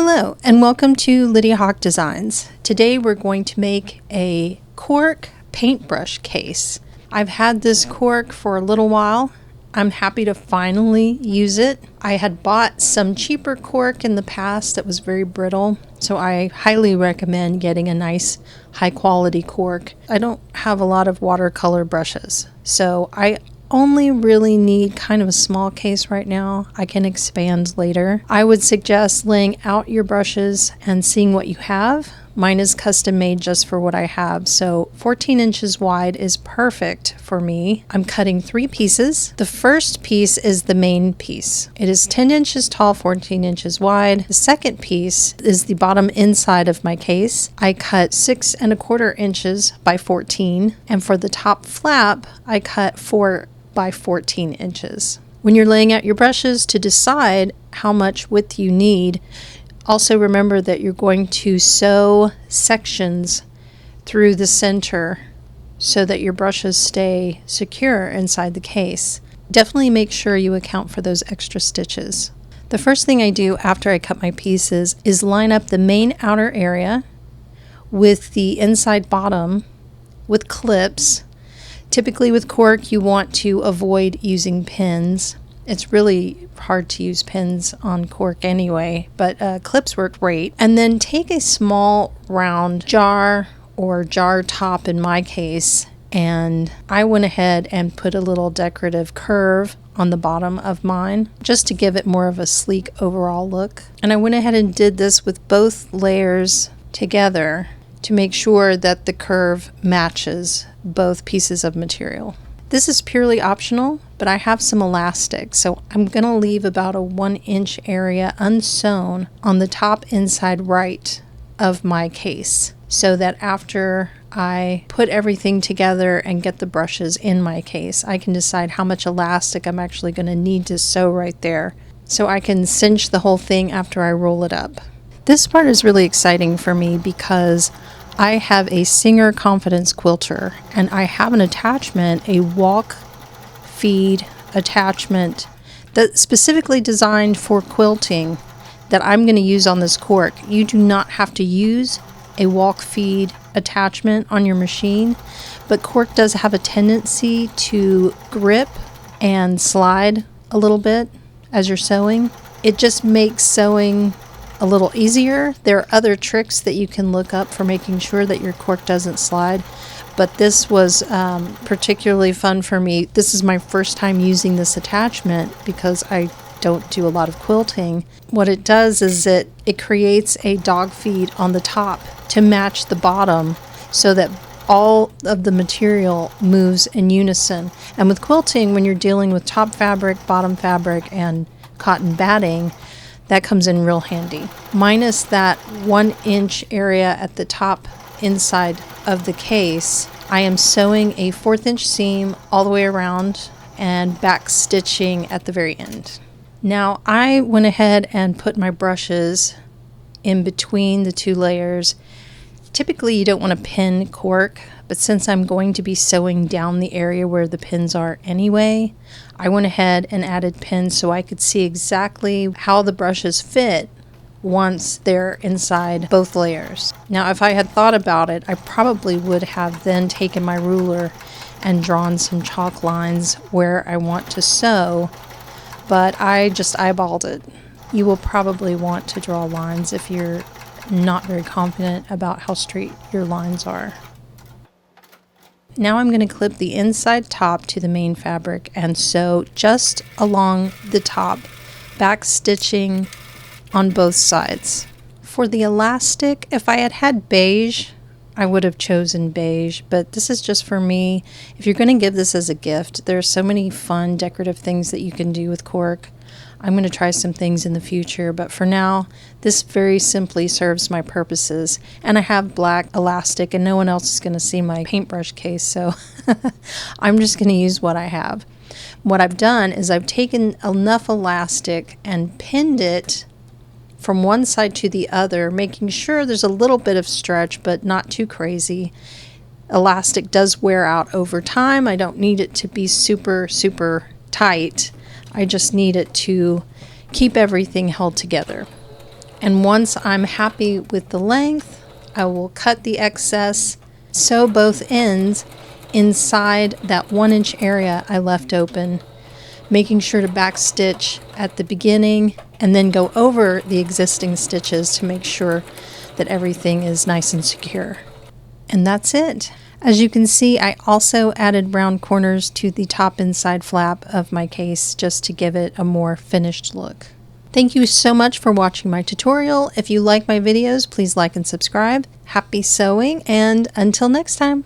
Hello and welcome to Lydia Hawk Designs. Today we're going to make a cork paintbrush case. I've had this cork for a little while. I'm happy to finally use it. I had bought some cheaper cork in the past that was very brittle, so I highly recommend getting a nice high quality cork. I don't have a lot of watercolor brushes, so I only really need kind of a small case right now. I can expand later. I would suggest laying out your brushes and seeing what you have. Mine is custom made just for what I have, so 14 inches wide is perfect for me. I'm cutting 3 pieces. The first piece is the main piece. It is 10 inches tall, 14 inches wide. The second piece is the bottom inside of my case. I cut 6 1/4 inches by 14, and for the top flap, I cut 4 by 14 inches. When you're laying out your brushes to decide how much width you need, also remember that you're going to sew sections through the center so that your brushes stay secure inside the case. Definitely make sure you account for those extra stitches. The first thing I do after I cut my pieces is line up the main outer area with the inside bottom with clips. Typically with cork, you want to avoid using pins. It's really hard to use pins on cork anyway, but clips work great. And then take a small round jar or jar top in my case, and I went ahead and put a little decorative curve on the bottom of mine just to give it more of a sleek overall look. And I went ahead and did this with both layers together to make sure that the curve matches both pieces of material. This is purely optional, but I have some elastic, so I'm going to leave about a 1-inch area unsewn on the top inside right of my case, so that after I put everything together and get the brushes in my case, I can decide how much elastic I'm actually going to need to sew right there, so I can cinch the whole thing after I roll it up. This part is really exciting for me because I have a Singer Confidence quilter, and I have an attachment, a walk feed attachment that's specifically designed for quilting that I'm going to use on this cork. You do not have to use a walk feed attachment on your machine, but cork does have a tendency to grip and slide a little bit as you're sewing. It just makes sewing a little easier. There are other tricks that you can look up for making sure that your cork doesn't slide, but this was particularly fun for me. This is my first time using this attachment because I don't do a lot of quilting. What it does is it creates a dog feed on the top to match the bottom so that all of the material moves in unison. And with quilting, when you're dealing with top fabric, bottom fabric, and cotton batting, that comes in real handy. Minus that 1-inch area at the top inside of the case, I am sewing a 1/4 inch seam all the way around and back stitching at the very end. Now I went ahead and put my brushes in between the 2 layers. Typically you don't want to pin cork, but since I'm going to be sewing down the area where the pins are anyway, I went ahead and added pins so I could see exactly how the brushes fit once they're inside both layers. Now if I had thought about it, I probably would have then taken my ruler and drawn some chalk lines where I want to sew, but I just eyeballed it. You will probably want to draw lines if you're not very confident about how straight your lines are. Now I'm going to clip the inside top to the main fabric and sew just along the top, back stitching on both sides. For the elastic, if I had had beige, I would have chosen beige, but this is just for me. If you're going to give this as a gift, there are so many fun decorative things that you can do with cork. I'm going to try some things in the future, but for now, this very simply serves my purposes. And I have black elastic, and no one else is going to see my paintbrush case, so I'm just going to use what I have. What I've done is I've taken enough elastic and pinned it from one side to the other, making sure there's a little bit of stretch, but not too crazy. Elastic does wear out over time. I don't need it to be super, super tight. I just need it to keep everything held together. And once I'm happy with the length, I will cut the excess, sew both ends inside that 1-inch area I left open, making sure to back stitch at the beginning and then go over the existing stitches to make sure that everything is nice and secure. And that's it. As you can see, I also added round corners to the top and side flap of my case just to give it a more finished look. Thank you so much for watching my tutorial. If you like my videos, please like and subscribe. Happy sewing, and until next time.